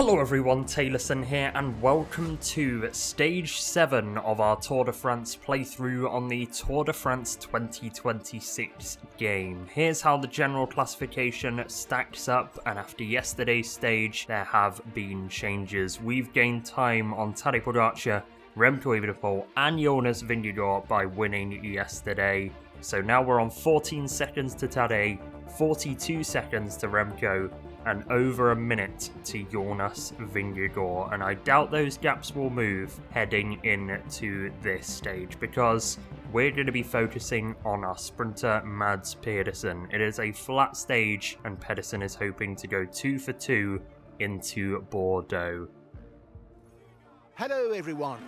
Hello everyone, Taylorson here, and welcome to Stage 7 of our Tour de France playthrough on the Tour de France 2026 game. Here's how the general classification stacks up, and after yesterday's stage, there have been changes. We've gained time on Tadej Pogacar, Remco Evenepoel, and Jonas Vingegaard by winning yesterday. So now we're on 14 seconds to Tadej, 42 seconds to Remco, and over a minute to Jonas Vingegaard, and I doubt those gaps will move heading into this stage because we're going to be focusing on our sprinter Mads Pedersen. It is a flat stage and Pedersen is hoping to go 2 for 2 into Bordeaux. Hello everyone.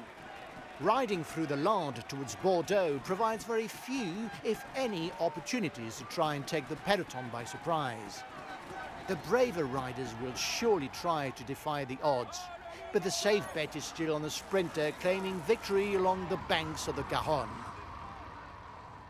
Riding through the Land towards Bordeaux provides very few, if any, opportunities to try and take the peloton by surprise. The braver riders will surely try to defy the odds, but the safe bet is still on the sprinter claiming victory along the banks of the Garonne.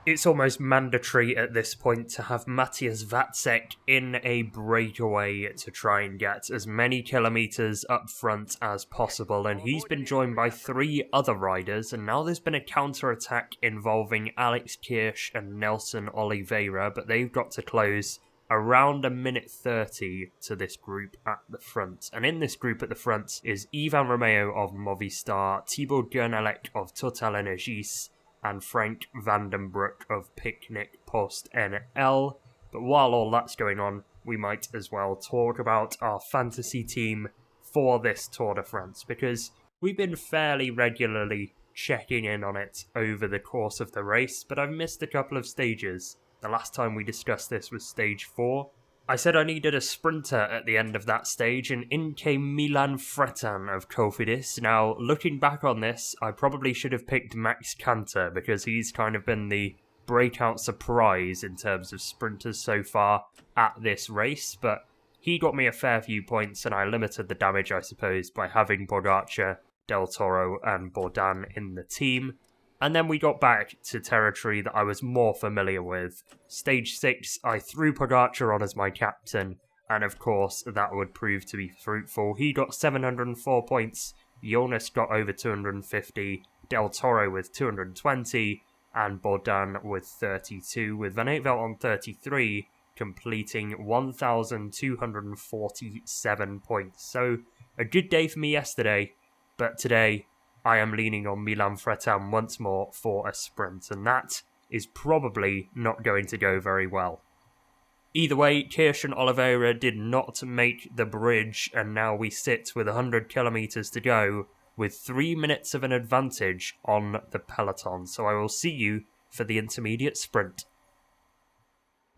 It's almost mandatory at this point to have Matthias Vacek in a breakaway to try and get as many kilometres up front as possible, and he's been joined by 3 other riders, and now there's been a counter-attack involving Alex Kirch and Nelson Oliveira, but they've got to close around a minute 30 to this group at the front. And in this group at the front is Ivan Romeo of Movistar, Thibaut Gernalec of Total Energies, and Frank Vandenbroek of Picnic Post NL. But while all that's going on, we might as well talk about our fantasy team for this Tour de France, because we've been fairly regularly checking in on it over the course of the race, but I've missed a couple of stages. The last time we discussed this was stage 4. I said I needed a sprinter at the end of that stage, and in came Milan Fretan of Cofidis. Now, looking back on this, I probably should have picked Max Kanter, because he's kind of been the breakout surprise in terms of sprinters so far at this race, but he got me a fair few points, and I limited the damage, I suppose, by having Pogacar, Del Toro, and Bourdais in the team. And then we got back to territory that I was more familiar with. Stage 6, I threw Pogacar on as my captain, and of course that would prove to be fruitful. He got 704 points, Jonas got over 250, Del Toro with 220, and Bourdais with 32, with Van Aert on 33, completing 1,247 points. So, a good day for me yesterday, but today I am leaning on Milan Fretan once more for a sprint, and that is probably not going to go very well. Either way, Kirch and Oliveira did not make the bridge, and now we sit with 100 kilometres to go, with 3 minutes of an advantage on the peloton, so I will see you for the intermediate sprint.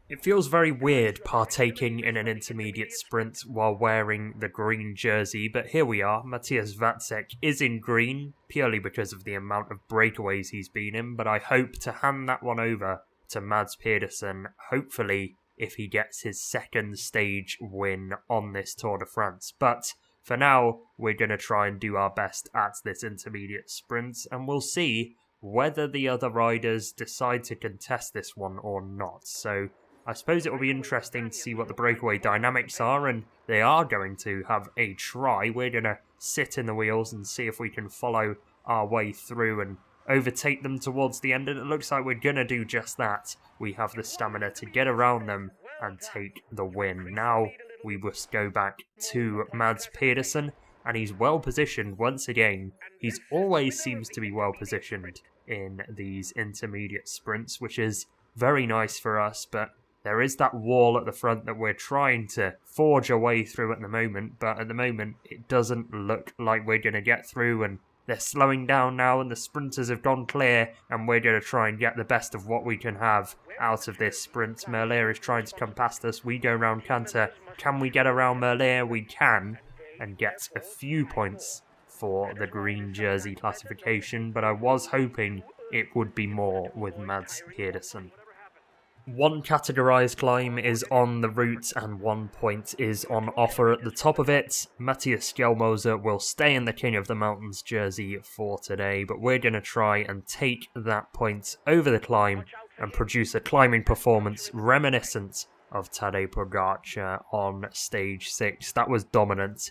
It feels very weird partaking in an intermediate sprint while wearing the green jersey, but here we are. Matthias Vacek is in green, purely because of the amount of breakaways he's been in, but I hope to hand that one over to Mads Pedersen, hopefully if he gets his second stage win on this Tour de France. But for now, we're going to try and do our best at this intermediate sprint, and we'll see whether the other riders decide to contest this one or not. So I suppose it will be interesting to see what the breakaway dynamics are, and they are going to have a try. We're going to sit in the wheels and see if we can follow our way through and overtake them towards the end, and it looks like we're going to do just that. We have the stamina to get around them and take the win. Now we must go back to Mads Pedersen, and he's well positioned once again. He's always seems to be well positioned in these intermediate sprints, which is very nice for us, but there is that wall at the front that we're trying to forge our way through at the moment, but at the moment it doesn't look like we're going to get through, and they're slowing down now and the sprinters have gone clear, and we're going to try and get the best of what we can have out of this sprint. Merlier is trying to come past us. We go round Kanter. Can we get around Merlier? We can, and get a few points for the green jersey classification, but I was hoping it would be more with Mads Pedersen. One categorised climb is on the route and 1 point is on offer at the top of it. Matthias Skjelmose will stay in the King of the Mountains jersey for today, but we're going to try and take that point over the climb and produce a climbing performance reminiscent of Tadej Pogacar on stage 6. That was dominant.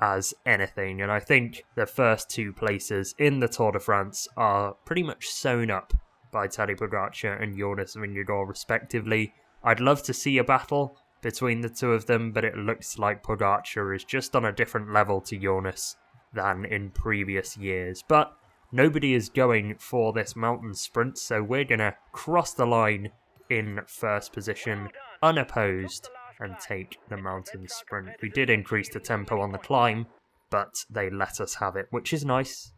as anything, and I think the first 2 places in the Tour de France are pretty much sewn up by Tadej Pogacar and Jonas Vingegaard respectively. I'd love to see a battle between the 2 of them, but it looks like Pogacar is just on a different level to Jonas than in previous years. But nobody is going for this mountain sprint, so we're going to cross the line in first position, unopposed, and take the mountain sprint. We did increase the tempo on the climb, but they let us have it, which is nice.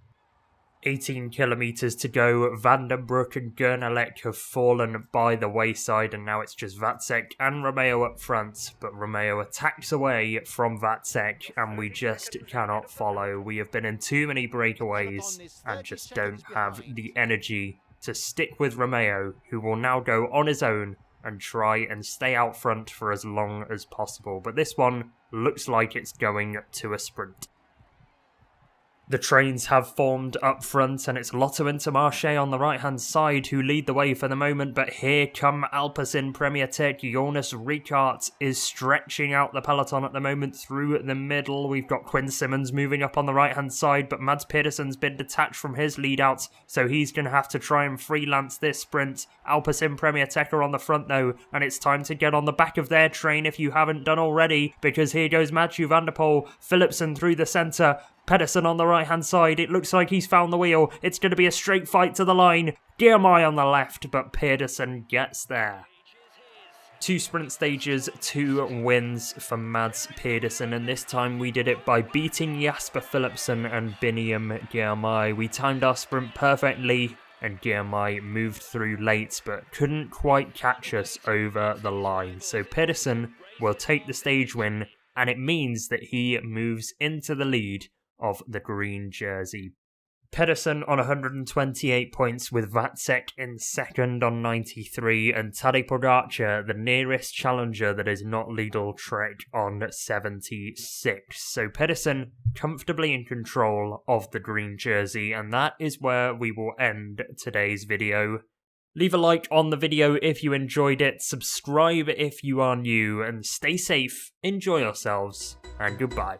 18 kilometres to go. Van den Broek and Gernalek have fallen by the wayside, and now it's just Vatsek and Romeo up front. But Romeo attacks away from Vatsek, and we just cannot follow. We have been in too many breakaways and just don't have the energy to stick with Romeo, who will now go on his own and try and stay out front for as long as possible. But this one looks like it's going to a sprint. The trains have formed up front, and it's Lotto Intermarché on the right-hand side who lead the way for the moment, but here come Alpecin Premier-Tech. Jonas Vingegaard is stretching out the peloton at the moment through the middle. We've got Quinn Simmons moving up on the right-hand side, but Mads Pedersen's been detached from his lead-out, so he's going to have to try and freelance this sprint. Alpecin Premier-Tech are on the front though, and it's time to get on the back of their train if you haven't done already, because here goes Mathieu van der Poel, Philipsen through the centre, Pedersen on the right-hand side. It looks like he's found the wheel. It's going to be a straight fight to the line. Girmay on the left, but Pedersen gets there. 2 sprint stages, 2 wins for Mads Pedersen, and this time we did it by beating Jasper Philipsen and Biniam Girmay. We timed our sprint perfectly, and Girmay moved through late, but couldn't quite catch us over the line. So Pedersen will take the stage win, and it means that he moves into the lead of the green jersey. Pedersen on 128 points, with Vatsek in second on 93, and Tadej Pogacar, the nearest challenger that is not Lidl-Trek, on 76. So Pedersen comfortably in control of the green jersey, and that is where we will end today's video. Leave a like on the video if you enjoyed it, subscribe if you are new, and stay safe, enjoy yourselves, and goodbye.